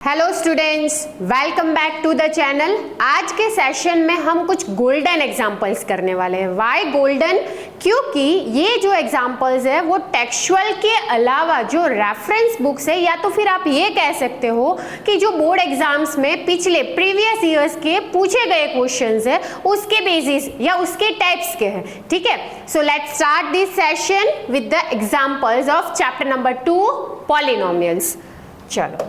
Hello students, welcome back to the channel. आज के session में हम कुछ गोल्डन एग्जांपल्स करने वाले हैं। Why golden? क्योंकि ये जो एग्जांपल्स है वो टेक्सचुअल के अलावा जो रेफरेंस बुक्स है, या तो फिर आप ये कह सकते हो कि जो बोर्ड एग्जाम्स में पिछले प्रीवियस ईयर्स के पूछे गए क्वेश्चंस है उसके बेसिस या उसके टाइप्स के हैं। ठीक है, so let's start this session with the examples of chapter number 2 polynomials. चलो,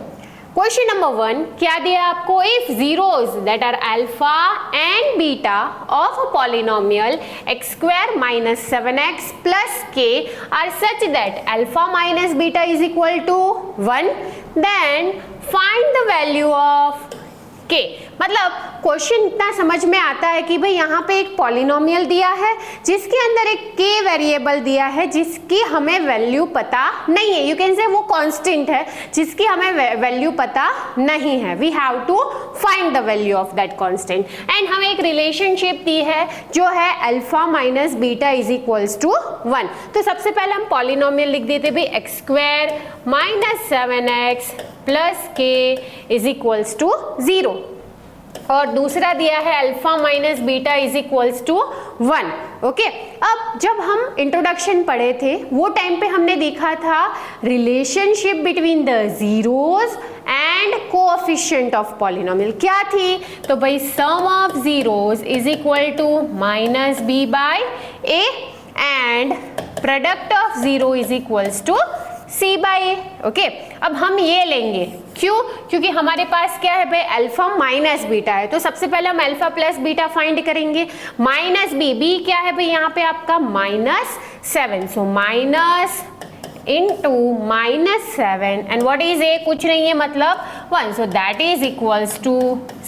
क्वेश्चन नंबर 1 क्या दिया आपको? If zeros that are alpha and beta of a polynomial x square minus 7x plus k are such that alpha minus beta is equal to 1, then find the value of k। मतलब question इतना समझ में आता है कि भाई यहाँ पे एक पॉलिनोमियल दिया है जिसके अंदर एक k वेरिएबल दिया है जिसकी हमें वैल्यू पता नहीं है। यू कैन से वो कांस्टेंट है जिसकी हमें वैल्यू पता नहीं है। We have to find the value of that constant and हमें एक रिलेशनशिप दी है जो है alpha minus beta is equals to 1। तो सबसे पहले हम पॉलिनोमियल लिख देते भाई x square minus 7x plus k is equals to 0, और दूसरा दिया है alpha minus beta is equals to 1। Okay, अब जब हम इंट्रोडक्शन पढ़े थे वो टाइम पे हमने देखा था relationship between the zeros and coefficient of polynomial क्या थी? तो भाई sum of zeros is equal to minus b by a and product of zero is equals to c by a. Okay, अब हम ये लेंगे, क्यों? क्योंकि हमारे पास क्या है भाई, अल्फा माइनस बीटा है। तो सबसे पहले हम अल्फा प्लस बीटा फाइंड करेंगे। माइनस बी, बी क्या है भाई यहाँ पे आपका minus 7, so minus into minus 7 and what is A? कुछ नहीं है मतलब 1, so that is equals to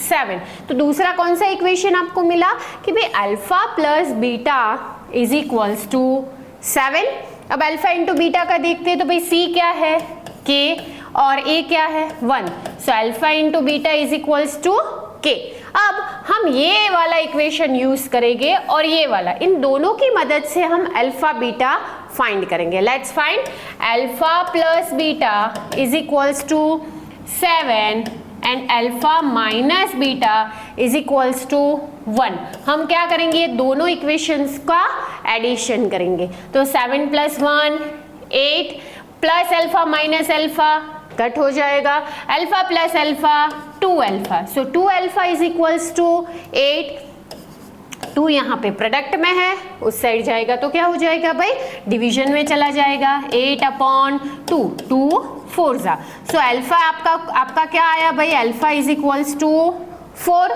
7। तो दूसरा कौन सा इक्वेशन आपको मिला कि भाई alpha plus beta is equals to 7। अब अल्फा इंटू बीटा का देखते हैं तो भाई सी क्या है k और a क्या है 1, so alpha into beta is equals to k। अब हम ये वाला इक्वेशन यूज करेंगे और ये वाला, इन दोनों की मदद से हम अल्फा बीटा फाइंड करेंगे। Let's find alpha plus beta is equals to 7 and alpha minus beta is equals to 1। हम क्या करेंगे, ये दोनों इक्वेशंस का एडिशन करेंगे। तो 7 plus 1 8 plus alpha minus alpha cut हो जाएगा, alpha plus alpha 2 alpha, so 2 alpha is equals to 8। 2 यहाँ पे प्रोडक्ट में है, उस साइड जाएगा तो क्या हो जाएगा भाई, डिवीजन में चला जाएगा। 8/2, 2 4 जा, सो अल्फा आपका क्या आया भाई, अल्फा इज इक्वल्स टू 4।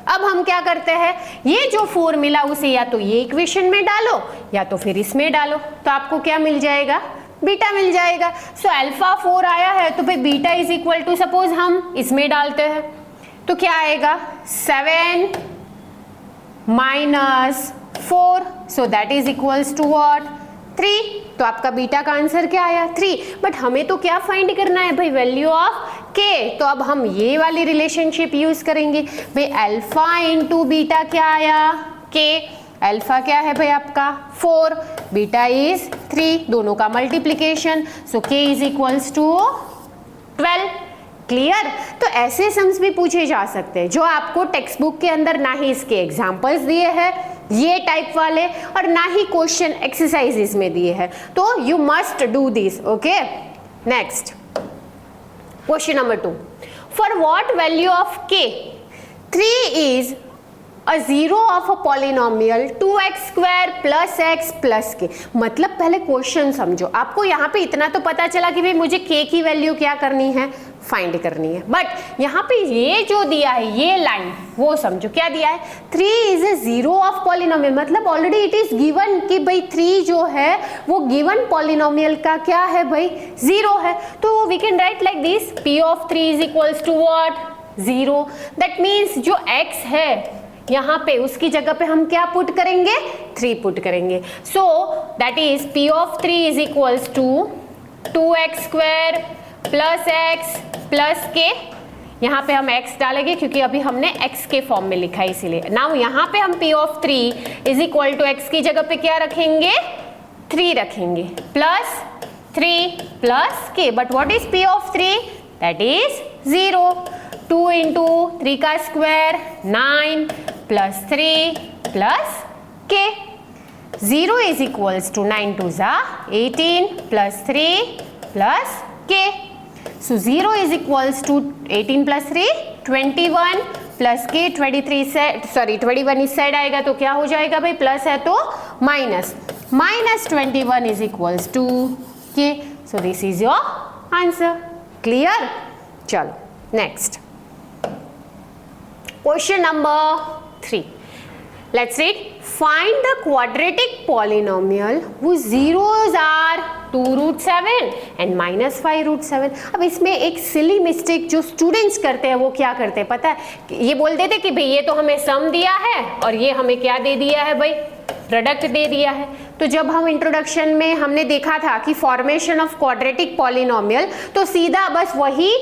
अब हम क्या करते हैं, ये जो 4 मिला उसे या तो ये इक्वेशन में डालो या तो फिर इसमें डालो, तो आपको क्या मिल जाएगा, बीटा मिल जाएगा। सो अल्फा 4 आया है तो भाई beta is equal to, suppose हम इसमें डालते हैं तो क्या आएगा 7 minus 4, so that is equals to what 3। तो आपका बीटा का आंसर क्या आया 3। बट हमें तो क्या फाइंड करना है भाई, वैल्यू ऑफ k। तो अब हम ये वाली रिलेशनशिप यूज करेंगे भाई, अल्फा इंटू बीटा क्या आया k, अल्फा क्या है भाई आपका 4, बीटा इज 3, दोनों का multiplication, so k is equals to 12। Clear? तो ऐसे सम्स भी पूछे जा सकते हैं जो आपको टेक्स्ट बुक के अंदर ना ही इसके एग्जाम्पल्स दिए हैं ये टाइप वाले और ना ही क्वेश्चन एक्सरसाइजेस में दिए हैं, तो you must do this. Okay, next question number 2, for what value of k 3 is a zero of a polynomial 2x square plus x plus k। मतलब पहले क्वेश्चन समझो, आपको यहाँ पे इतना तो पता चला कि भाई मुझे k की वैल्यू क्या करनी है, फाइंड करनी है। बट यहाँ पे ये जो दिया है ये लाइन वो समझो क्या दिया है, 3 is a zero of polynomial, मतलब ऑलरेडी इट इज गिवन कि भाई 3 जो है वो गिवन पॉलिनोमियल का क्या है भाई 0 है। तो we can write like this, p of 3 is equals to what 0। That means जो x है यहाँ पे उसकी जगह पे हम क्या पुट करेंगे, 3 पुट करेंगे। So that is p of 3 is equals to 2x square plus x plus k। यहाँ पे हम x डालेंगे क्योंकि अभी हमने x के फॉर्म में लिखा है इसीलिए। नाउ यहाँ पे हम p of 3 is equal to x की जगह पे क्या रखेंगे, 3 रखेंगे, plus 3 plus k। But what is p of 3, that is 0, 2 into 3 का square 9 plus 3 plus k. 0 is equals to 9 2s are 18 plus 3 plus k. So 0 is equals to 18 plus 3 21 plus k 23 से 21 इस side आएगा तो क्या हो जाएगा भाई, plus है तो minus, minus 21 is equals to k. So this is your answer. Clear? चलो next question number 3. Let's read. Find the quadratic polynomial whose zeros are 2 root 7 and minus 5 root 7. अब इसमें एक सिली मिस्टेक जो students करते हैं वो क्या करते हैं पता है, ये बोल देते कि भाई ये तो हमें सम दिया है और ये हमें क्या दे दिया है भाई, प्रोडक्ट दे दिया है. तो जब हम इंट्रोडक्शन में हमने देखा था कि फॉर्मेशन ऑफ क्वाड्रेटिक पॉलिनोमियल, तो सीधा बस वही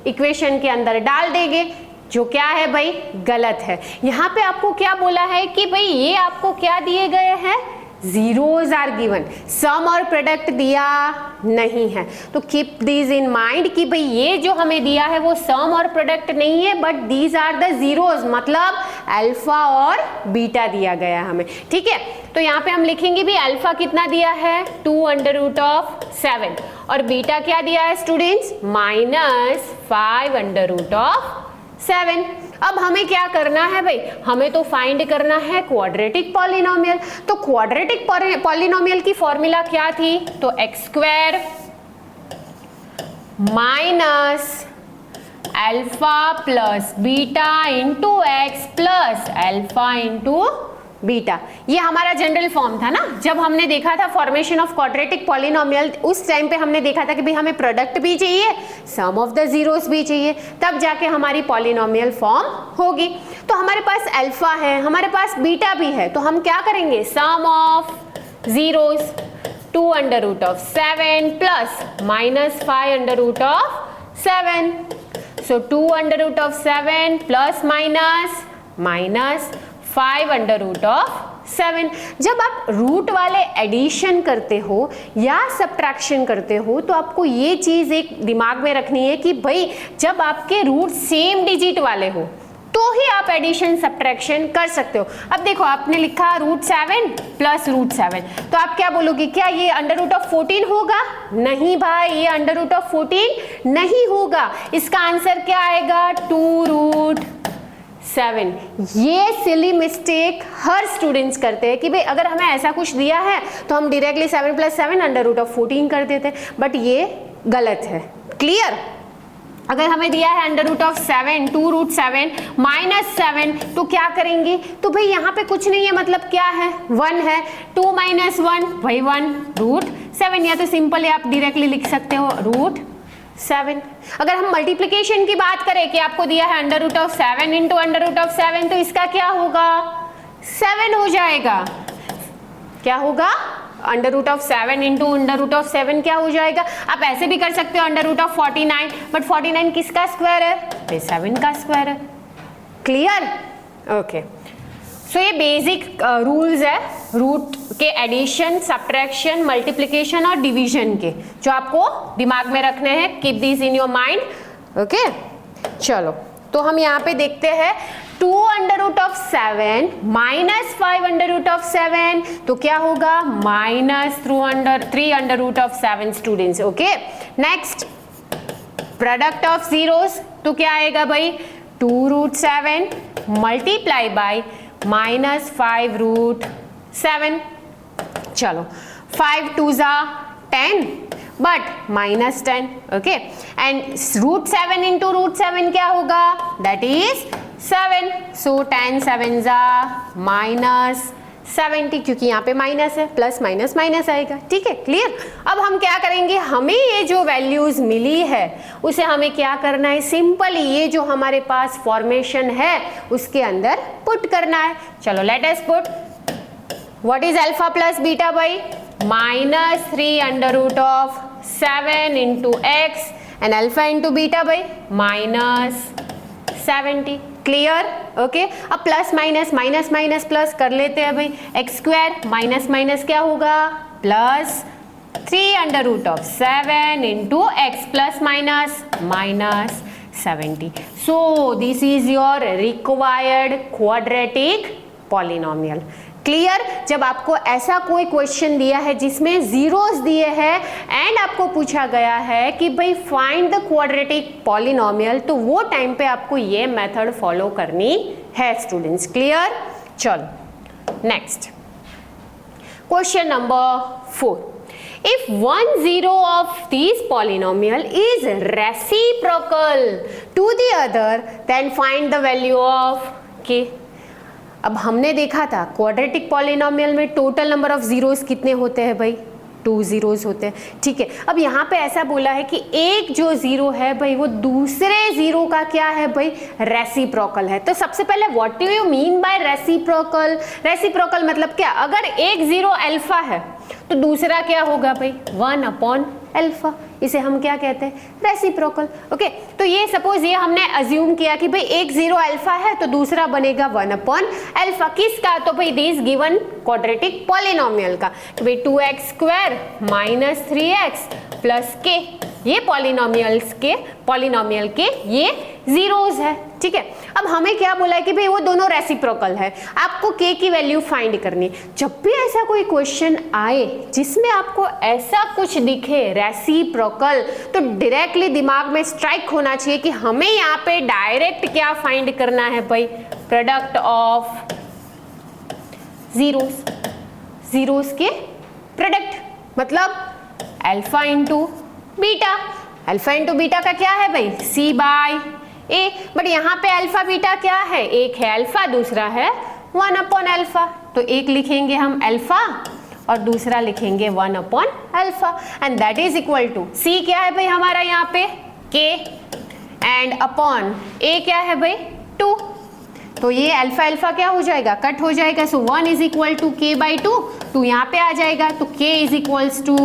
इक्वेशन के अंदर डाल देंगे जो क्या है भाई, गलत है. यहाँ पे आपको क्या बोला है कि भाई ये आपको क्या दिए गए हैं, जीरोज आर गिवन, सम और प्रोडक्ट दिया नहीं है. तो कीप दिस इन माइंड कि भाई ये जो हमें दिया है वो सम और प्रोडक्ट नहीं है, but these are the zeros, मतलब अल्फा और बीटा दिया गया हमें. ठीक है, तो यहाँ पे हम लिखेंगे भी अल्फा कितना दिया है, 2 अंडर रूट ऑफ 7, और बीटा क्या दिया है students, minus 5 under root of 7. अब हमें क्या करना है भाई, हमें तो फाइंड करना है क्वाड्रेटिक पॉलिनोमियल. तो क्वाड्रेटिक पॉलिनोमियल की फॉर्मूला क्या थी, तो x square minus alpha plus beta into x plus alpha into beta. ये हमारा जनरल फॉर्म था ना, जब हमने देखा था फॉर्मेशन ऑफ क्वाड्रेटिक पॉलिनोमियल, उस टाइम पे हमने देखा था कि भाई हमें प्रोडक्ट भी चाहिए, सम ऑफ द जीरोस भी चाहिए, तब जाके हमारी पॉलिनोमियल फॉर्म होगी. तो हमारे पास अल्फा है, हमारे पास बीटा भी है, तो हम क्या करेंगे, sum of zeros 2 under root of 7 plus minus 5 under root of 7. So 2 under root of 7 plus minus minus 5 under root of 7. जब आप रूट वाले एडिशन करते हो या सब्ट्रैक्शन करते हो तो आपको ये चीज एक दिमाग में रखनी है कि भाई जब आपके रूट सेम डिजिट वाले हो तो ही आप एडिशन सब्ट्रैक्शन कर सकते हो. अब देखो आपने लिखा रूट 7 प्लस रूट 7, तो आप क्या बोलोगे, क्या ये अंडर रूट ऑफ 14 होगा, नहीं भाई ये अंडर रूट ऑफ 14 नहीं होगा. इसका आंसर क्या आएगा, 2 रूट 7. ये सिली मिस्टेक हर स्टूडेंट्स करते हैं कि भाई अगर हमें ऐसा कुछ दिया है तो हम directly 7 plus 7 under root of 14 कर देते हैं, बट ये गलत है. क्लियर? अगर हमें दिया है under root of 7 2 root 7 minus 7, तो क्या करेंगे, तो भाई यहाँ पे कुछ नहीं है, मतलब क्या है, 1 है, 2 माइनस 1 वही 1 रूट 7, या तो सिंपल आप डायरेक्टली लिख सकते हो रूट 7. अगर हम मल्टीप्लिकेशन की बात करें कि आपको दिया है under root of 7 into under root of 7, तो इसका क्या होगा, 7 हो जाएगा. क्या होगा, under root of 7 into under root of 7 क्या हो जाएगा. आप ऐसे भी कर सकते हो अंडर रूट ऑफ 49, बट 49 किसका स्क्वायर है, 7 का स्क्वायर है. क्लियर? ओके. सो ये बेसिक रूल्स है रूट के एडिशन, सब्ट्रैक्शन, मल्टीप्लिकेशन और डिवीजन के, जो आपको दिमाग में रखने हैं. Keep this in your mind. Okay, चलो तो हम यहाँ पे देखते हैं 2 under root of 7 minus 5 under root of 7, तो क्या होगा, minus 3 under root of 7 students. Okay, next product of zeros, तो क्या आएगा भाई, 2 root 7 multiply by minus 5 root 7. चलो 5 2 जा 10 but minus 10. Okay, and root 7 into root 7 क्या होगा, दैट इज 7. सो 10 7 जा माइनस 70, क्योंकि यहाँ पे माइनस है, प्लस माइनस माइनस आएगा. ठीक है, क्लियर? अब हम क्या करेंगे, हमें ये जो वैल्यूज मिली है उसे हमें क्या करना है, सिंपली ये जो हमारे पास फॉर्मेशन है उसके अंदर पुट करना है. चलो let us put. What is alpha plus beta by, minus 3 under root of 7 into x and alpha into beta by minus 70. Clear? Okay, अब plus minus minus minus plus कर लेते हैं भाई. एक्स स्क्वायर माइनस माइनस क्या होगा, plus 3 under root of 7 into x plus minus minus 70. So this is your required quadratic polynomial. Clear? जब आपको ऐसा कोई क्वेश्चन दिया है जिसमें जीरोस दिए हैं एंड आपको पूछा गया है कि भाई फाइंड द क्वाड्रेटिक पॉलिनोमियल, तो वो टाइम पे आपको ये मेथड फॉलो करनी है स्टूडेंट्स. क्लियर? चलो next question number 4. If one zero of these polynomial is reciprocal to the other, then find the value of k. अब हमने देखा था क्वाड्रेटिक पॉलिनोमियल में टोटल नंबर ऑफ जीरोस कितने होते हैं भाई? 2 जीरोस होते हैं. ठीक है, अब यहाँ पे ऐसा बोला है कि एक जो जीरो है भाई वो दूसरे जीरो का क्या है भाई? रेसिप्रोकल है. तो सबसे पहले what do you mean by reciprocal? Reciprocal मतलब क्या? अगर एक जीरो अल्फा है तो दूसरा क्या होगा भाई? 1 अपॉन अल्फा. इसे हम क्या कहते हैं? रेसिप्रोकल. ओके, तो ये सपोज ये हमने अज्यूम किया कि भाई एक जीरो अल्फा है तो दूसरा बनेगा 1 अपॉन अल्फा. किसका? तो भाई दिस गिवन क्वाड्रेटिक पॉलिनोमियल का. तो भाई 2x square minus 3x plus के, ये पॉलिनोमियल के ये जीरोस है. ठीक है, अब हमें क्या बोला है कि भाई वो दोनों रेसिप्रोकल है, आपको k की वैल्यू फाइंड करनी. जब भी ऐसा कोई क्वेश्चन आए जिसमें आपको ऐसा कुछ दिखे रेसिप्रोकल, तो डायरेक्टली दिमाग में स्ट्राइक होना चाहिए कि हमें यहाँ पे डायरेक्ट क्या फाइंड करना है भाई? Product of zeros. जीरोस के प्रोडक्ट मतलब alpha into beta. Alpha into beta का क्या है भाई? c bye A. बट यहाँ पे अल्फा बीटा क्या है? एक है अल्फा, दूसरा है 1 अपॉन अल्फा. तो एक लिखेंगे हम अल्फा और दूसरा लिखेंगे 1 upon alpha and that is equal to c क्या है भाई हमारा यहाँ पे? k एंड अपॉन a क्या है भाई? 2. तो ये अल्फा अल्फा क्या हो जाएगा? कट हो जाएगा. So 1 is equal to k by 2. 2 यहाँ पे आ जाएगा तो k is equals to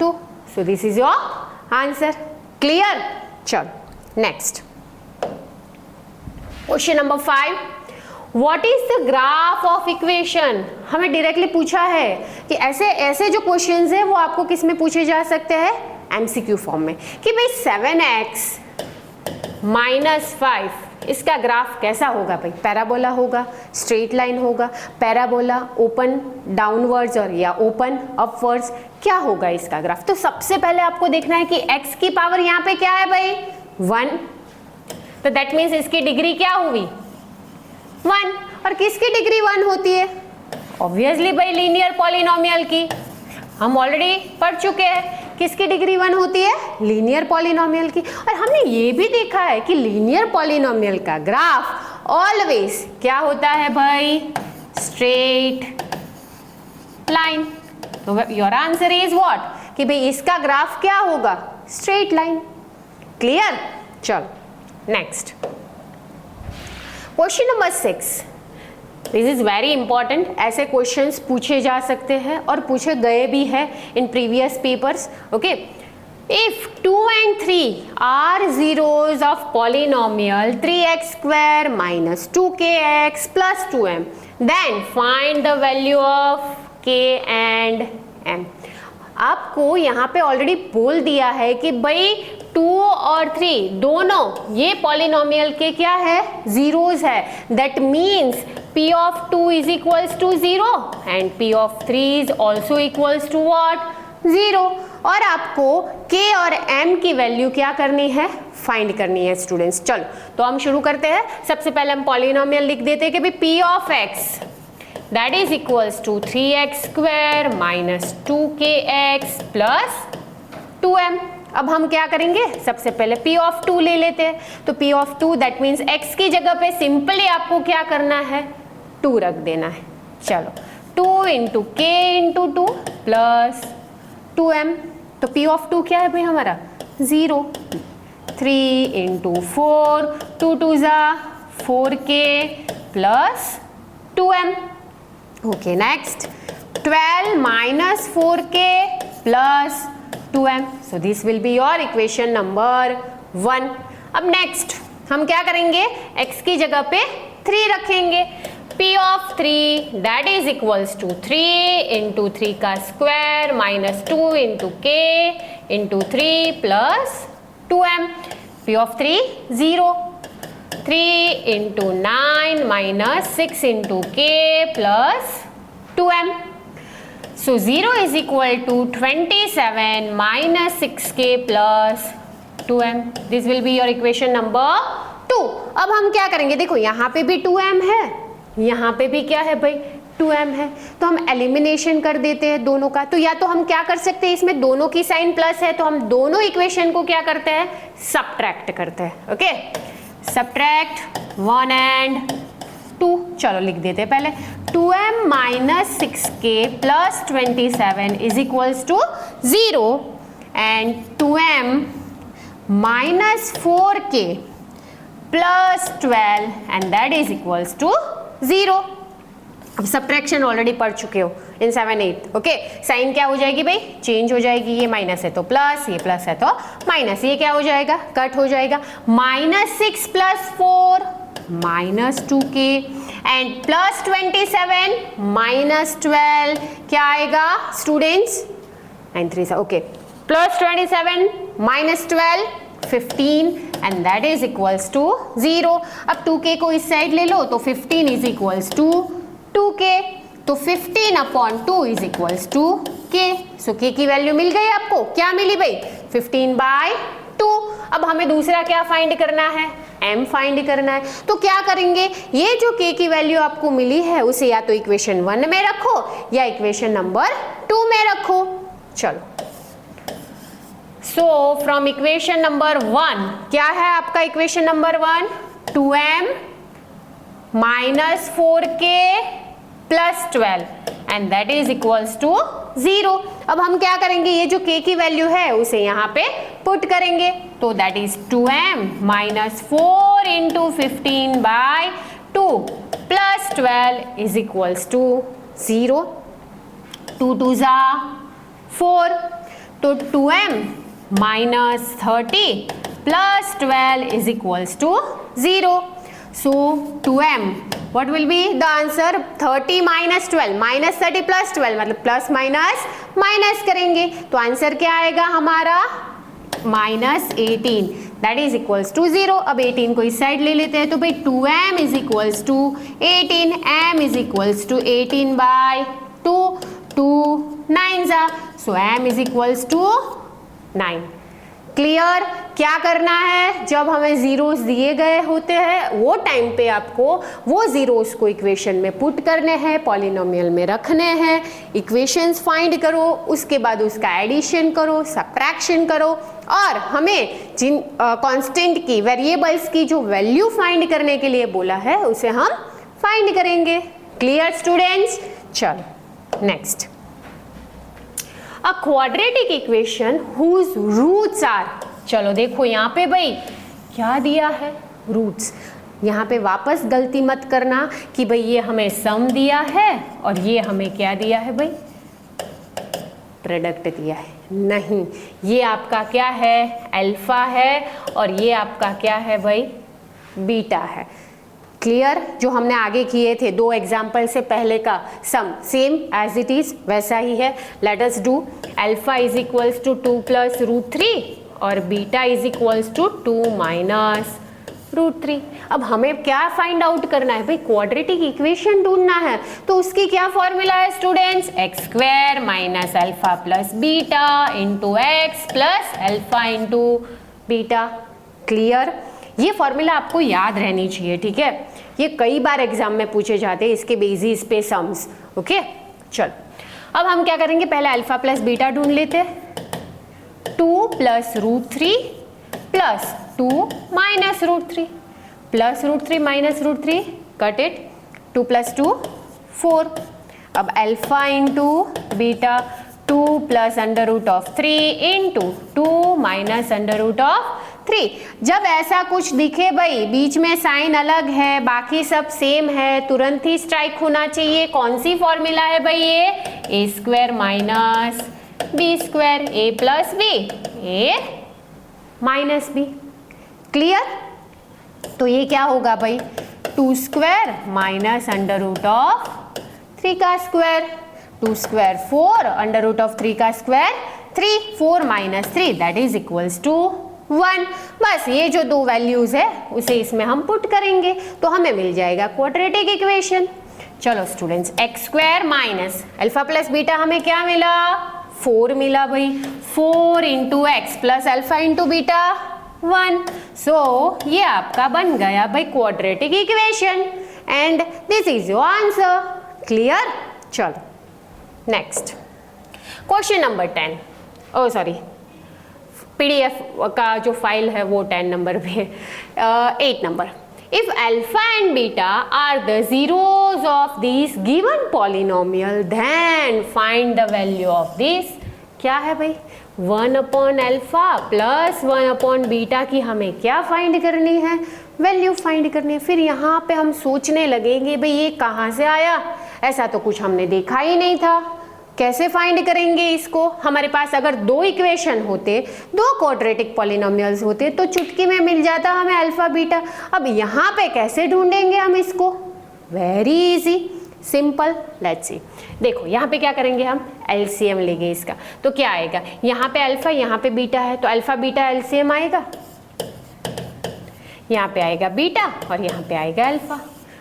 2. So this is your answer. Clear? चलो next question number 5. What is the graph of equation? हमें डायरेक्टली पूछा है कि ऐसे जो क्वेश्चंस है वो आपको किस में पूछे जा सकते हैं? एमसीक्यू फॉर्म में. कि भाई 7x माइनस 5 इसका ग्राफ कैसा होगा भाई? पैराबोला होगा, स्ट्रेट लाइन होगा, पैराबोला ओपन डाउनवर्ड्स और या ओपन अपवर्ड्स, क्या होगा इसका ग्राफ? तो सबसे पहले आपको देखना है कि x की पावर यहाँ पे क्या है भाई? 1. तो दैट मीन्स इसकी डिग्री क्या हुई? 1. और किसकी डिग्री 1 होती है? ऑब्वियसली भाई लीनियर पॉलिनोमियल की. हम ऑलरेडी पढ़ चुके हैं किसकी डिग्री 1 होती है? लीनियर पॉलिनोमियल की. और हमने ये भी देखा है कि लीनियर पॉलिनोमियल का ग्राफ ऑलवेज क्या होता है भाई? Straight line. तो योर आंसर इज व्हाट? कि भाई इसका ग्राफ क्या होगा? Straight line. क्लियर? चलो next question number 6. This is very important. ऐसे क्वेश्चंस पूछे जा सकते हैं और पूछे गए भी हैं in previous papers. Okay, if 2 and 3 are zeros of polynomial 3x square minus 2kx plus 2m, then find the value of k and m. आपको यहाँ पे ऑलरेडी बोल दिया है कि भाई 2 और 3 दोनों ये पॉलिनोमियल के क्या है? जीरोस है. That means p of 2 is equals to 0 and p of 3 is also equals to what? 0. और आपको k और m की वैल्यू क्या करनी है? फाइंड करनी है स्टूडेंट्स. चलो तो हम शुरू करते हैं. सबसे पहले हम पॉलिनोमियल लिख देते हैं कि भाई p of x that is equals to 3x square minus 2kx plus 2m. अब हम क्या करेंगे? सबसे पहले p of 2 ले लेते हैं. तो p of 2 that means x की जगह पे सिंपली आपको क्या करना है? 2 रख देना है. चलो 2 into k into 2 plus 2m. तो p of 2 क्या है भाई हमारा? 0. 3 इंटू 4, 2 2 जा 4k plus 2m. Okay next 12 minus 4k plus 2m. So this will be your equation number 1. अब नेक्स्ट हम क्या करेंगे? x की जगह पे 3 रखेंगे. p of 3 that is equals to 3 into 3 का square minus 2 into k into 3 plus 2m. p of 3 0, 3 into 9 minus 6 into k plus 2m. So 0 is equal to 27 minus 6k plus 2m. This will be your equation number 2. अब हम क्या करेंगे, देखो यहाँ पे भी 2m है, यहाँ पे भी क्या है भाई 2m है, तो हम एलिमिनेशन कर देते हैं दोनों का। तो या तो हम क्या कर सकते हैं, इसमें दोनों की साइन प्लस है तो हम दोनों इक्वेशन को क्या करते हैं, सबट्रैक्ट करते हैं। ओके, सबट्रैक्ट 1 and 2, चलो लिख देते हैं पहले। 2m minus 6k plus 27 is equals to 0 and 2m minus 4k plus 12 and that is equals to 0। अब सब्ट्रैक्शन ऑलरेडी पढ़ चुके हो इन 7 8। ओके, साइन क्या हो जाएगी भाई, चेंज हो जाएगी, ये माइनस है तो प्लस, ये प्लस है तो माइनस, ये क्या हो जाएगा, कट हो जाएगा। Minus 6 plus 4 minus 2k and plus 27 minus 12 क्या आएगा students, 9 3 okay, plus 27 minus 12 15 and that is equals to 0। अब 2k को इस साइड ले लो तो 15 इज इक्वल्स टू 2k, तो 15 upon 2 is equals to k। So k की वैल्यू मिल गई आपको, क्या मिली भाई 15/2। अब हमें दूसरा क्या फाइंड करना है, m फाइंड करना है। तो क्या करेंगे, ये जो k की वैल्यू आपको मिली है उसे या तो इक्वेशन 1 में रखो या इक्वेशन नंबर 2 में रखो। चलो, सो फ्रॉम इक्वेशन नंबर 1 क्या है आपका equation number 1, 2m minus 4k plus 12 and that is equals to 0। अब हम क्या करेंगे, ये जो k की वैल्यू है उसे यहाँ पे पुट करेंगे, तो that is 2m minus 4 into 15/2 plus 12 is equals to 0। 2 2 ज़ा 4, तो 2m minus 30 plus 12 is equals to 0। So 2m, what will be the answer, 30 minus 12, minus 30 plus 12 मतलब प्लस माइनस माइनस करेंगे तो आंसर क्या आएगा हमारा minus 18, that is equals to 0। अब 18 को इस साइड ले लेते हैं, तो भाई 2m is equals to 18, m is equals to 18/2, 2 9 ज़ा, so m is equals to 9। Clear, क्या करना है, जब हमें जीरोस दिए गए होते हैं वो टाइम पे आपको वो जीरोस को इक्वेशन में पुट करने हैं, पॉलिनोमियल में रखने हैं, इक्वेशंस फाइंड करो, उसके बाद उसका एडिशन करो, सब्ट्रैक्शन करो, और हमें जिन कांस्टेंट की, वेरिएबल्स की जो वैल्यू फाइंड करने के लिए बोला है उसे हम फाइंड करेंगे। क्लियर स्टूडेंट्स, चलो next, a quadratic equation whose roots are, चलो देखो यहाँ पे भाई क्या दिया है, रूट्स। यहाँ पे वापस गलती मत करना कि भाई ये हमें सम दिया है और ये हमें क्या दिया है भाई, प्रोडक्ट दिया है, नहीं, ये आपका क्या है, अल्फा है और ये आपका क्या है भाई, बीटा है। क्लियर, जो हमने आगे किए थे 2 एग्जाम्पल से पहले का sum same as it is वैसा ही है। Let us do, alpha is equals to 2 plus √3 और beta is equals to 2 minus √3। अब हमें क्या फाइंड आउट करना है भाई, क्वाड्रेटिक इक्वेशन ढूंढना है, तो उसकी क्या फॉर्मूला है students, x² minus alpha plus beta into x plus alpha into beta. Clear, ये फॉर्मूला आपको याद रहनी चाहिए, ठीक है, ये कई बार एग्जाम में पूछे जाते हैं इसके बेसिस पे सम्स। ओके, चलो अब हम क्या करेंगे, पहले अल्फा प्लस बीटा ढूंढ लेते हैं। 2 plus √3 plus 2 minus √3 plus √3 minus √3 cut it, 2 plus 2 4। अब alpha into beta 2 plus √3 into 2 minus √3। जब ऐसा कुछ दिखे भाई, बीच में साइन अलग है बाकी सब सेम है, तुरंत ही स्ट्राइक होना चाहिए। कौन सी फॉर्मूला है भाई ये, a² minus b², a plus b, a minus b। Clear, तो ये क्या होगा भाई, 2² माइनस √3 का स्क्वायर, 2² 4, √3 का square 3, 4 minus 3 that is equals to 1। बस ये जो दो वैल्यूज है उसे इसमें हम पुट करेंगे तो हमें मिल जाएगा क्वाड्रेटिक इक्वेशन। चलो students, x square minus alpha plus beta हमें क्या मिला, 4 मिला भाई। 4 into x plus alpha into beta 1। सो ये आपका बन गया भाई quadratic equation and this is your answer. Clear? चलो नेक्स्ट क्वेश्चन नंबर 10। ओ सॉरी, PDF का जो फाइल है वो 10 नंबर पे है। 8 number, if alpha and beta are the zeros of this given polynomial then find the value of this. क्या है भाई, 1 upon alpha plus 1 upon beta की हमें क्या फाइंड करनी है, वैल्यू फाइंड करनी है। फिर यहाँ पे हम सोचने लगेंगे भाई ये कहाँ से आया, ऐसा तो कुछ हमने देखा ही नहीं था, कैसे फाइंड करेंगे इसको। हमारे पास अगर दो इक्वेशन होते, दो क्वाड्रेटिक पॉलिनोमियल्स होते तो चुटकी में मिल जाता हमें अल्फा बीटा। अब यहाँ पे कैसे ढूंढेंगे हम इसको, very easy, simple. Let's see, देखो यहाँ पे क्या करेंगे, हम एलसीएम लेंगे इसका। तो क्या आएगा, यहाँ पे अल्फा यहाँ पे बीटा है तो अल्फा बीटा एलसीएम आएगा, यहाँ पे आएगा बीटा और यहाँ पे आएगा अल्फा।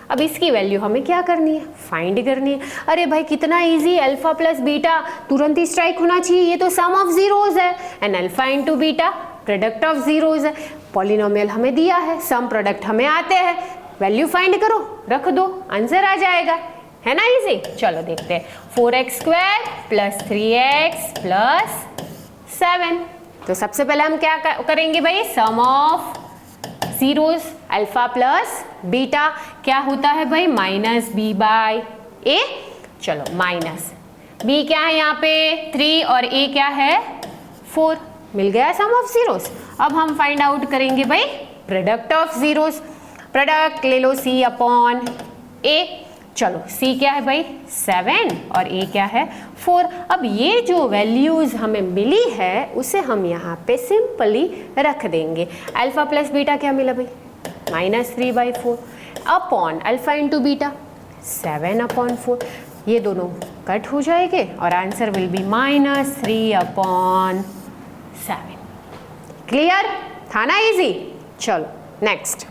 अब इसकी वैल्यू हमें क्या करनी है, फाइंड करनी है। अरे भाई कितना इजी, अल्फा प्लस बीटा तुरंत ही स्ट्राइक होना चाहिए, ये तो सम ऑफ जीरोज है and alpha into beta product of zeros है। पॉलिनोमियल हमें दिया है, सम प्रोडक्ट हमें आते हैं, वैल्यू फाइंड करो, रख दो, आंसर आ जाएगा, है ना इजी। चलो देखते हैं, 4x square plus 3x plus 7। तो सबसे पहले हम क्या करेंगे भाई, sum of zeros, alpha plus beta क्या होता है भाई, माइनस बी बाय ए। चलो माइनस बी क्या है यहाँ पे 3 और ए क्या है 4, मिल गया सम ऑफ जीरोस। अब हम फाइंड आउट करेंगे भाई प्रोडक्ट ऑफ जीरोस। प्रोडक्ट ले लो सी अपॉन ए। चलो सी क्या है भाई 7 और ए क्या है 4। अब ये जो वैल्यूज हमें मिली है उसे हम यहाँ पे सिंपली रख देंगे। अल्फा प्लस बीटा क्या मिला भाई, -3/4 upon alpha into beta 7 upon 4। ये दोनों कट हो जाएंगे और answer will be -3 upon 7। Clear था ना, इजी। चलो next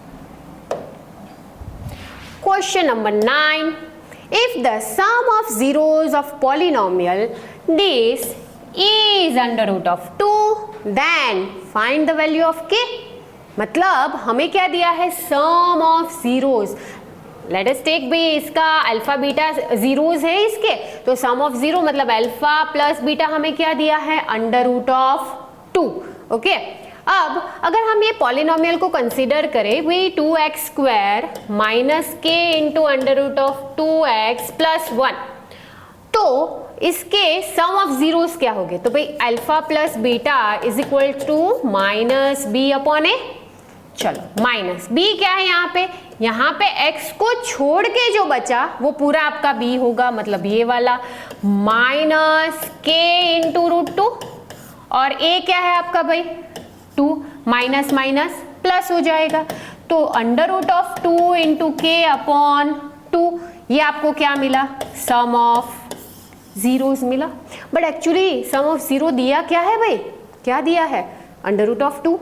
question number 9। If the sum of zeros of polynomial this is under root of 2, then find the value of k। मतलब हमें क्या दिया है, sum of zeros. Let us take भाई इसका अल्फा बीटा जीरोस है इसके, तो सम ऑफ जीरो मतलब अल्फा प्लस बीटा हमें क्या दिया है, अंडर रूट ऑफ 2। ओके, अब अगर हम ये पॉलिनोमियल को कंसीडर करें वही 2x square minus k into under root of 2x plus 1, तो इसके सम ऑफ जीरोस क्या होंगे, तो भाई alpha plus beta is equal to minus b upon a. चलो माइनस बी क्या है यहाँ पे x को छोड़ के जो बचा वो पूरा आपका b होगा, मतलब ये वाला माइनस के इंटू रूट 2 और a क्या है आपका भाई 2, माइनस माइनस प्लस हो जाएगा, तो under root of 2 into k upon 2। ये आपको क्या मिला, सम ऑफ जीरोस मिला। But actually sum of zero दिया क्या है भाई, क्या दिया है, अंडर रूट ऑफ 2।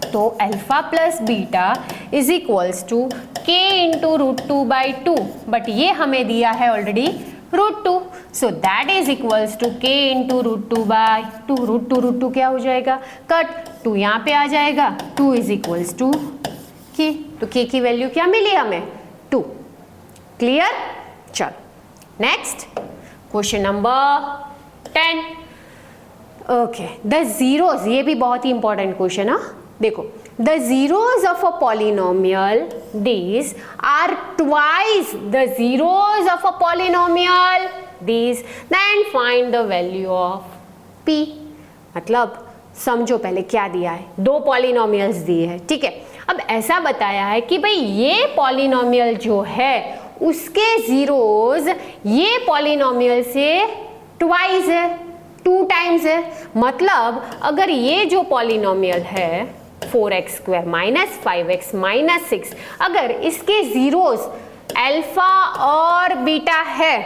तो alpha plus beta is equals to k into root 2/2, but ये हमें दिया है already root 2, so that is equals to k into root 2/2। Root 2 क्या हो जाएगा, कट, 2 यहाँ पे आ जाएगा, 2 इज इक्वल्स टू के। तो के की वैल्यू क्या मिली हमें, 2। क्लियर। चलो next question number 10। Okay, the zeros, ये भी बहुत ही इंपॉर्टेंट क्वेश्चन है। देखो, the zeros of a polynomial these are twice the zeros of a polynomial these, then find the value of p। मतलब समझो पहले क्या दिया है, दो पॉलिनोमियल्स दिए हैं, ठीक है। अब ऐसा बताया है कि भाई ये पॉलिनोमियल जो है उसके जीरोस ये पॉलिनोमियल से ट्वाइस है, 2 टाइम्स है। मतलब अगर ये जो पॉलिनोमियल है 4x square minus 5x minus 6, अगर इसके जीरोस अल्फा और बीटा है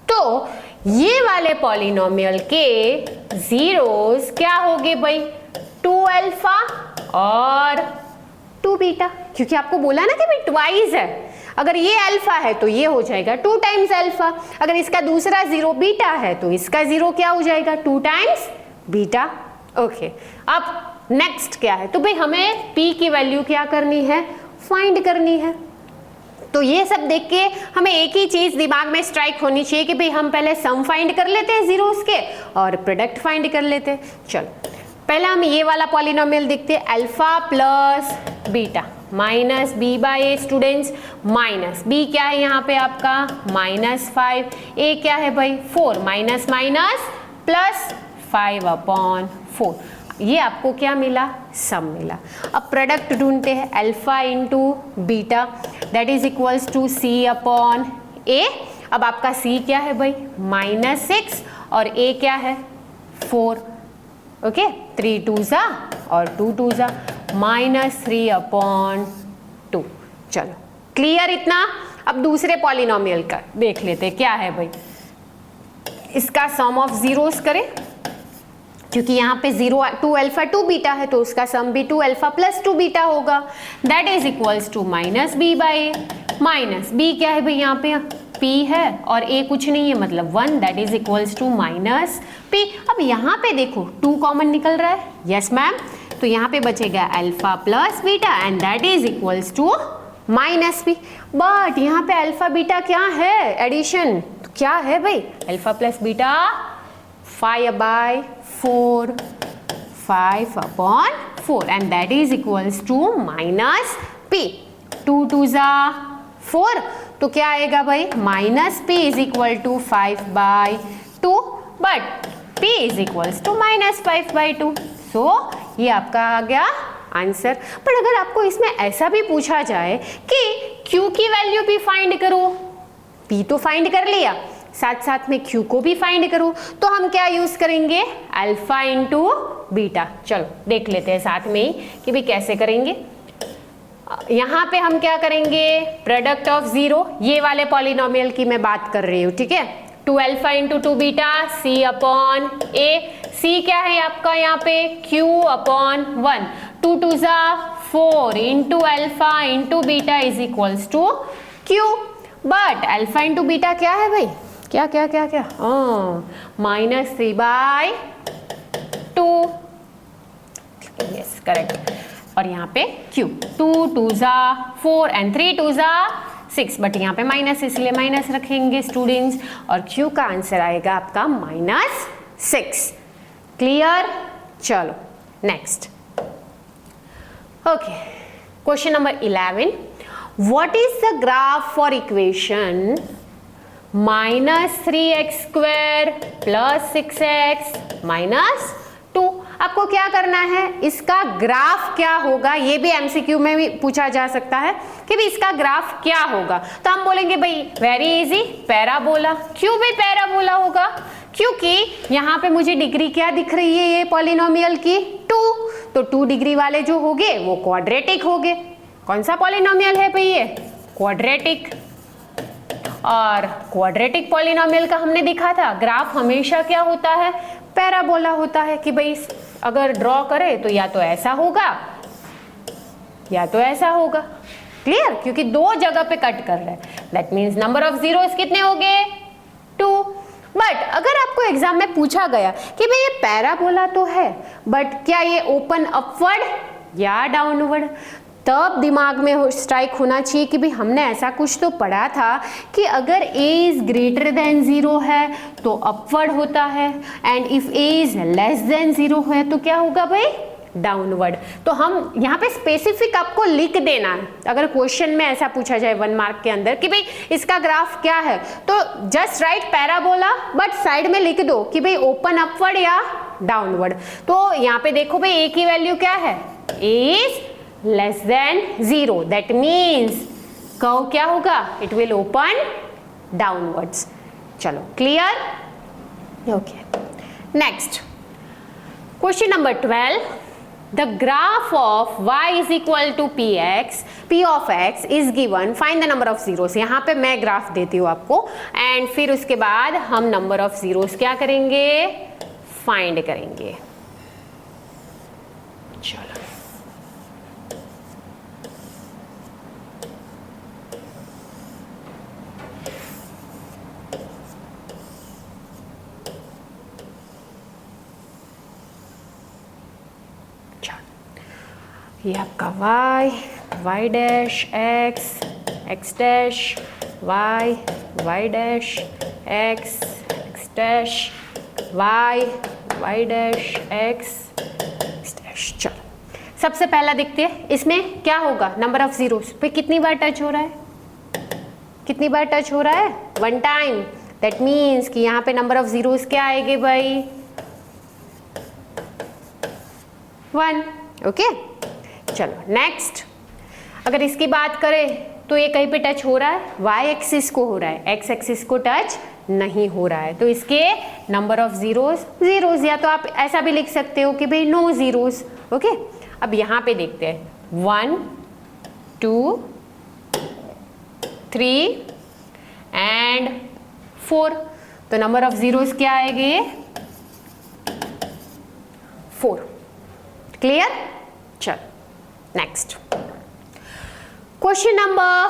तो ये वाले पॉलिनोमियल के जीरोस क्या होंगे भाई, 2 अल्फा और 2 बीटा, क्योंकि आपको बोला ना कि भाई ट्वाइस है, अगर ये अल्फा है तो ये हो जाएगा 2 टाइम्स अल्फा, अगर इसका दूसरा 0 बीटा है तो इसका 0 क्या हो जाएगा 2 टाइम्स बीटा। ओके, अब नेक्स्ट क्या है, तो भाई हमें p की वैल्यू क्या करनी है, फाइंड करनी है। तो ये सब देख के हमें एक ही चीज दिमाग में स्ट्राइक होनी चाहिए कि भाई हम पहले सम फाइंड कर लेते हैं जीरोस के और प्रोडक्ट फाइंड कर लेते हैं। चलो पहले हम ये वाला पॉलिनोमियल देखते हैं, alpha plus beta minus b by a. Students minus b क्या है यहाँ पे आपका -5, ए क्या है भाई 4, माइनस माइनस प्लस 5/4, ये आपको क्या मिला, सम मिला। अब प्रोडक्ट ढूंढते हैं, alpha into beta that is equals to c upon a. अब आपका सी क्या है भाई -6 और ए क्या है 4, ओके 3 2 जा और 2 2 जा -3/2। चलो क्लियर इतना। अब दूसरे पॉलिनोमियल का देख लेते हैं क्या है भाई, इसका सम ऑफ जीरोस करें, क्योंकि यहाँ पे 2 अल्फा 2 बीटा है तो उसका सम भी 2 अल्फा प्लस 2 बीटा होगा, that is equals to minus b by a. Minus b क्या है भाई यहाँ पे p है और a कुछ नहीं है मतलब 1, that is equals to minus p। अब यहाँ पे देखो 2 कॉमन निकल रहा है, यस मैम, तो यहाँ पे बचेगा alpha plus beta and that is equals to minus p। But यहाँ पे अल्फा बीटा क्या है, एडिशन, तो क्या है भाई alpha plus beta 5/4, 5/4 and that is equals to minus p। 2 2 जा 4 तो क्या आएगा भाई minus p is equal to 5/2 but p is equals to -5/2। सो ये आपका आ गया आंसर। पर अगर आपको इसमें ऐसा भी पूछा जाए कि q की वैल्यू भी फाइंड करो, p तो फाइंड कर लिया, साथ साथ में q को भी फाइंड करो, तो हम क्या यूज करेंगे, अल्फा इंटू बीटा। चलो देख लेते हैं साथ में ही कि भी कैसे करेंगे। यहाँ पे हम क्या करेंगे, प्रोडक्ट ऑफ जीरो, ये वाले पॉलिनोमियल की मैं बात कर रही हूँ, ठीक है। 2 alpha into 2 beta c upon a, c क्या है आपका यहाँ पे q अपॉन 1, 2 2 जा 4 into alpha into beta is equals to q। But alpha into beta क्या है भाई, क्या क्या क्या क्या -3/2, यस करेक्ट। और यहाँ पे q 2 2 जा 4 एंड 3 2 जा 6, बट यहाँ पे माइनस इसलिए माइनस रखेंगे स्टूडेंट्स, और q का आंसर आएगा आपका -6। क्लियर। चलो next, okay question number 11, what is the graph for equation -3x² + 6x - 2। आपको क्या करना है, इसका ग्राफ क्या होगा, ये भी एमसीक्यू में भी पूछा जा सकता है कि भी इसका ग्राफ क्या होगा। तो हम बोलेंगे भाई वेरी इजी, पैराबोला। क्यों भी पैराबोला होगा, क्योंकि यहाँ पे मुझे डिग्री क्या दिख रही है ये पॉलिनोमियल की 2, तो 2 डिग्री वाले जो होंगे वो क्वाड्रेटिक होंगे। कौन सा पॉलिनोमियल है भाई ये, क्वाड्रेटिक। और क्वाड्रेटिक पॉलिनोमियल का हमने देखा था ग्राफ हमेशा क्या होता है, पैराबोला होता है, कि भाई अगर ड्रॉ करे तो या तो ऐसा होगा या तो ऐसा होगा। क्लियर, क्योंकि 2 जगह पे कट कर रहा है, that means number of zeros कितने हो गए 2। बट अगर आपको एग्जाम में पूछा गया कि भाई ये पैराबोला तो है बट क्या ये ओपन अपवर्ड या डाउनवर्ड, तब दिमाग में स्ट्राइक होना चाहिए कि भाई हमने ऐसा कुछ तो पढ़ा था कि अगर a इज ग्रेटर देन 0 है तो अपवर्ड होता है, and if a is less than 0 है तो क्या होगा भाई डाउनवर्ड। तो हम यहाँ पे स्पेसिफिक आपको लिख देना है, अगर क्वेश्चन में ऐसा पूछा जाए 1 मार्क के अंदर कि भाई इसका ग्राफ क्या है, तो just right parabola but side में लिख दो कि भाई ओपन अपवर्ड या डाउनवर्ड। तो यहाँ पे देखो भाई a की वैल्यू क्या है, a is less than 0, that means curve क्या होगा, इट विल ओपन डाउनवर्ड्स। चलो clear, okay next question number 12, the graph of y is equal to px, p of x is given, find the number of zeros। यहाँ पे मैं graph देती हूँ आपको and फिर उसके बाद हम नंबर ऑफ जीरोस क्या करेंगे, फाइंड करेंगे। ये आपका y dash x dash y dash x dash y dash x dash. चलो सबसे पहला देखते हैं इसमें क्या होगा, नंबर ऑफ जीरोस पे कितनी बार टच हो रहा है, कितनी बार टच हो रहा है, 1 टाइम। दैट मीन्स कि यहाँ पे नंबर ऑफ जीरोस क्या आएंगे भाई, 1। ओके चलो नेक्स्ट, अगर इसकी बात करें तो ये कहीं पे टच हो रहा है, y एक्सिस को हो रहा है, x एक्सिस को टच नहीं हो रहा है, तो इसके नंबर ऑफ जीरोस, या तो आप ऐसा भी लिख सकते हो कि भाई नो जीरोस। ओके अब यहाँ पे देखते हैं 1 2 3 एंड 4, तो नंबर ऑफ जीरोस क्या आएंगे, 4। क्लियर। चलो नेक्स्ट क्वेश्चन नंबर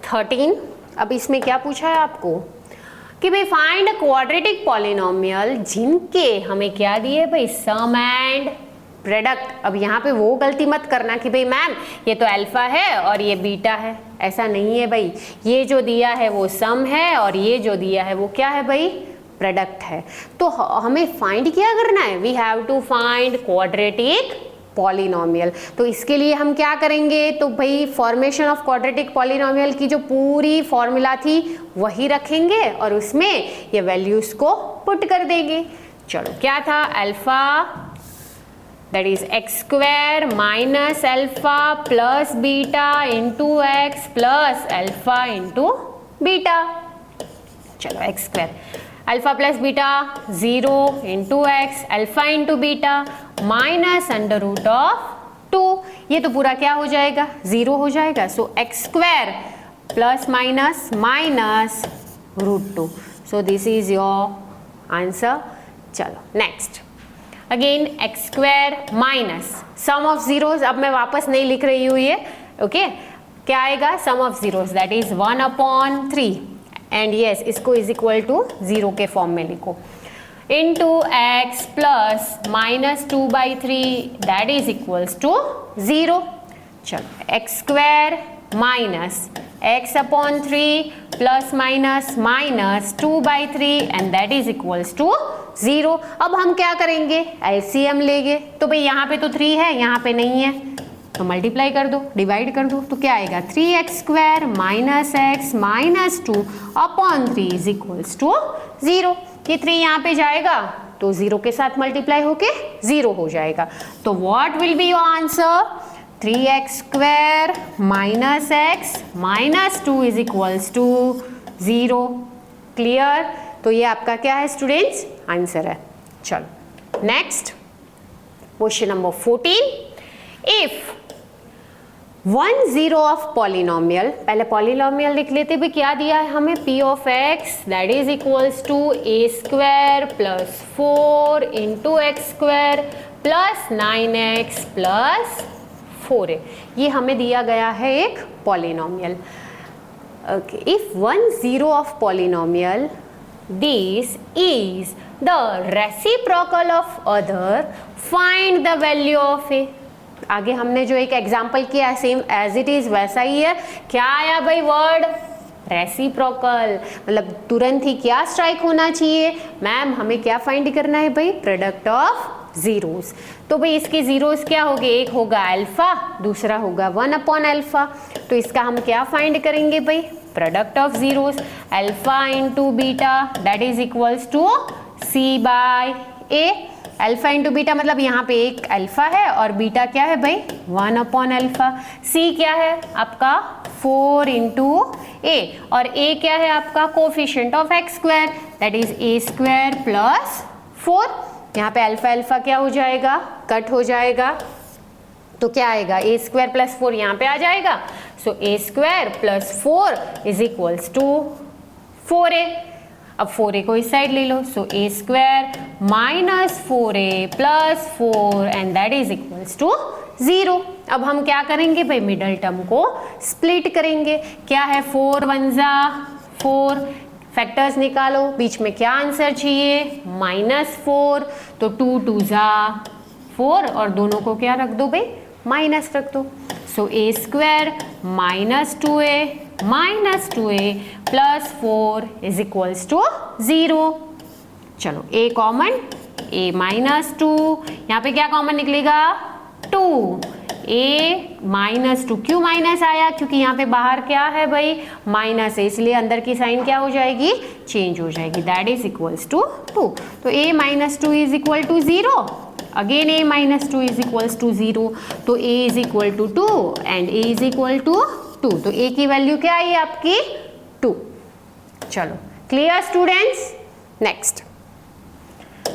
13। अब इसमें क्या पूछा है आपको कि भाई फाइंड अ क्वाड्रेटिक पॉलिनोमियल जिनके हमें क्या दिए भाई, सम एंड प्रोडक्ट। अब यहाँ पे वो गलती मत करना कि भाई मैम ये तो अल्फा है और ये बीटा है, ऐसा नहीं है भाई। ये जो दिया है वो सम है और ये जो दिया है वो क्या है भाई, प्रोडक्ट है। तो हमें फाइंड क्या करना है, we have to find quadratic polynomial. तो इसके लिए हम क्या करेंगे, तो भाई फॉर्मेशन ऑफ क्वाड्रेटिक पॉलिनोमियल की जो पूरी फॉर्मूला थी वही रखेंगे और उसमें ये वैल्यूज को पुट कर देंगे। चलो क्या था, alpha that is x square minus alpha plus beta into x plus alpha into beta. चलो x square alpha plus beta 0 into x alpha into beta minus under root of 2, ये तो पूरा क्या हो जाएगा, 0 हो जाएगा। So x square plus minus minus root 2, so this is your answer. चलो next, again x square minus sum of zeros, अब मैं वापस नहीं लिख रही हूँ ये, ओके क्या आएगा, sum of zeros that is 1/3 and yes इसको इज इक्वल टू 0 के फॉर्म में लिखो, into x plus minus 2/3 that is equals to 0। चलो x square minus x/3 plus minus minus 2/3 and that is equals to 0। अब हम क्या करेंगे, LCM लेंगे। तो भाई यहाँ पे तो 3 है, यहाँ पे नहीं है, तो मल्टीप्लाई कर दो, डिवाइड कर दो, तो क्या आएगा 3x square minus x minus 2/3 is equals to 0। ये 3 यहाँ पे जाएगा तो 0 के साथ मल्टीप्लाई होके 0 हो जाएगा। तो what will be your answer, 3x square minus x minus 2 is equals to 0। Clear. तो ये आपका क्या है स्टूडेंट्स, आंसर है। चलो next question number 14। If 1 0 of polynomial, पहले पॉलिनोमियल लिख लेते भी, क्या दिया है हमें, p of x that is equals to a square plus 4 into x square plus 9x plus 4a, ये हमें दिया गया है एक polynomial. Okay, if 1 0 of polynomial this is the reciprocal of other, find the value of a। आगे हमने जो एक एग्जाम्पल किया सेम एज इट इज वैसा ही है। क्या आया भाई वर्ड, रेसिप्रोकल, मतलब तुरंत ही क्या स्ट्राइक होना चाहिए, मैम हमें क्या फाइंड करना है भाई, प्रोडक्ट ऑफ जीरोस। तो भाई इसके जीरोस क्या होंगे, एक होगा अल्फा दूसरा होगा 1/अल्फा, तो इसका हम क्या फाइंड करेंगे भाई, product of zeros, alpha into beta that is equals to c/a। Alpha into beta मतलब यहाँ पे एक अल्फा है और बीटा क्या है भाई 1/अल्फा, c क्या है आपका 4 इंटू a और a क्या है आपका coefficient of x square that is a square plus 4। यहाँ पे अल्फा अल्फा क्या हो जाएगा, कट हो जाएगा, तो क्या आएगा a स्क्वायर प्लस 4 यहाँ पे आ जाएगा। So a square plus 4 is equals to 4a। अब 4a को इस साइड ले लो, so a square minus 4a plus 4 and that is equals to 0। अब हम क्या करेंगे भाई, मिडल टर्म को स्प्लिट करेंगे। क्या है 4 1 जा 4, फैक्टर्स निकालो, बीच में क्या आंसर चाहिए -4, तो 2 2 जा 4 और दोनों को क्या रख दो भाई माइनस रख दो। So a square minus 2a plus 4 is equals to 0। चलो a कॉमन, a माइनस 2, यहाँ पे क्या कॉमन निकलेगा 2, a माइनस 2, क्यों माइनस आया, क्योंकि यहाँ पे बाहर क्या है भाई माइनस है, इसलिए अंदर की साइन क्या हो जाएगी चेंज हो जाएगी, दैट इज इक्वल्स टू 2। तो a minus 2 is equal to 0, again a minus 2 is equals to 0, तो a is equal to 2 and a is equal to 2, तो a की वैल्यू क्या आई आपकी 2। चलो clear students. Next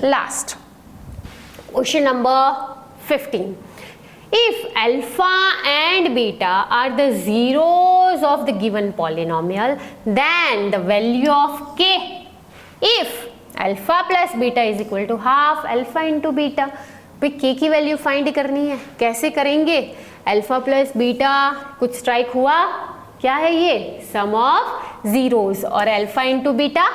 last question number 15। If alpha and beta are the zeros of the given polynomial, then the value of k, if alpha plus beta is equal to half alpha into beta, भाई k की value find करनी है, कैसे करेंगे, alpha plus beta कुछ strike हुआ, क्या है ये सम ऑफ जीरोस, और alpha into beta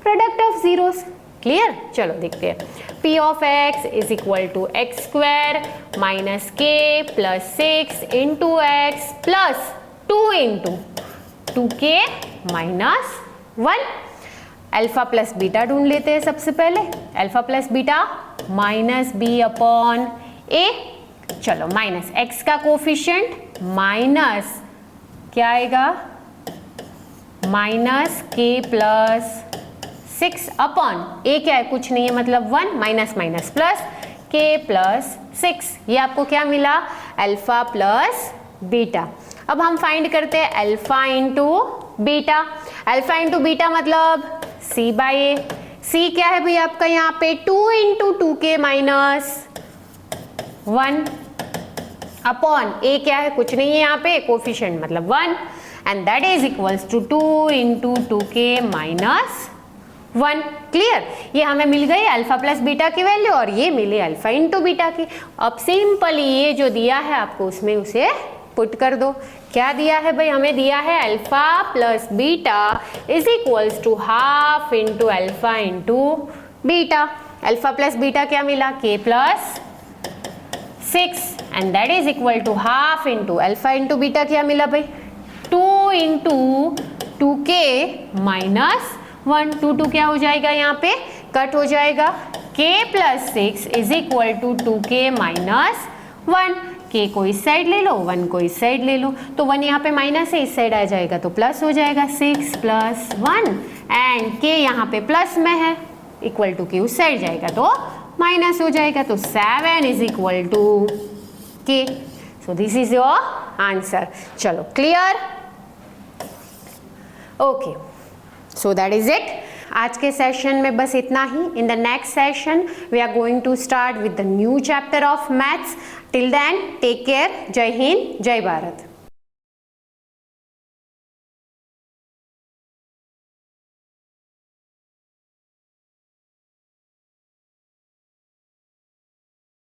product of zeros. Clear, चलो देखते हैं। p of x is equal to x square minus k plus 6 into x plus 2 into 2k minus 1। Alpha plus beta ढूंढ लेते हैं सबसे पहले, alpha plus beta minus b upon a. चलो minus x का कोफिशिएंट माइनस क्या आएगा minus k plus 6 upon ए क्या है कुछ नहीं है मतलब 1, माइनस माइनस प्लस के प्लस 6, ये आपको क्या मिला अल्फा प्लस बीटा। अब हम फाइंड करते हैं alpha into beta. Alpha into beta मतलब c बाई ए। c क्या है भाई आपका यहाँ पे 2 into 2k minus 1 upon a क्या है कुछ नहीं है यहाँ पे कोफिशिएंट मतलब 1 and that is equals to 2 into 2k minus 1। Clear, ये हमें मिल गई अल्फा प्लस बीटा की वैल्यू और ये मिले अल्फा इंटू बीटा की। अब सिंपली ये जो दिया है आपको उसमें उसे पुट कर दो। क्या दिया है भाई, हमें दिया है alpha plus beta is equals to half into alpha into beta. Alpha plus beta क्या मिला k plus 6 and that is equal to half into alpha into beta क्या मिला भाई 2 इंटू 2k माइनस 1। 2 क्या हो जाएगा यहाँ पे कट हो जाएगा, k plus 6 is equal to 2k minus 1। k को इस साइड ले लो 1 को इस साइड ले लो, तो 1 यहाँ पे माइनस है इस साइड आ जाएगा तो प्लस हो जाएगा 6 प्लस 1 एंड k यहाँ पे प्लस में है इक्वल टू k उस साइड जाएगा तो माइनस हो जाएगा, तो 7 is equal to k। So this is your answer. चलो clear, okay, so that is it. आज के सेशन में बस इतना ही। In the next session we are going to start with the new chapter of maths. Till then take care, जय हिंद, जय भारत।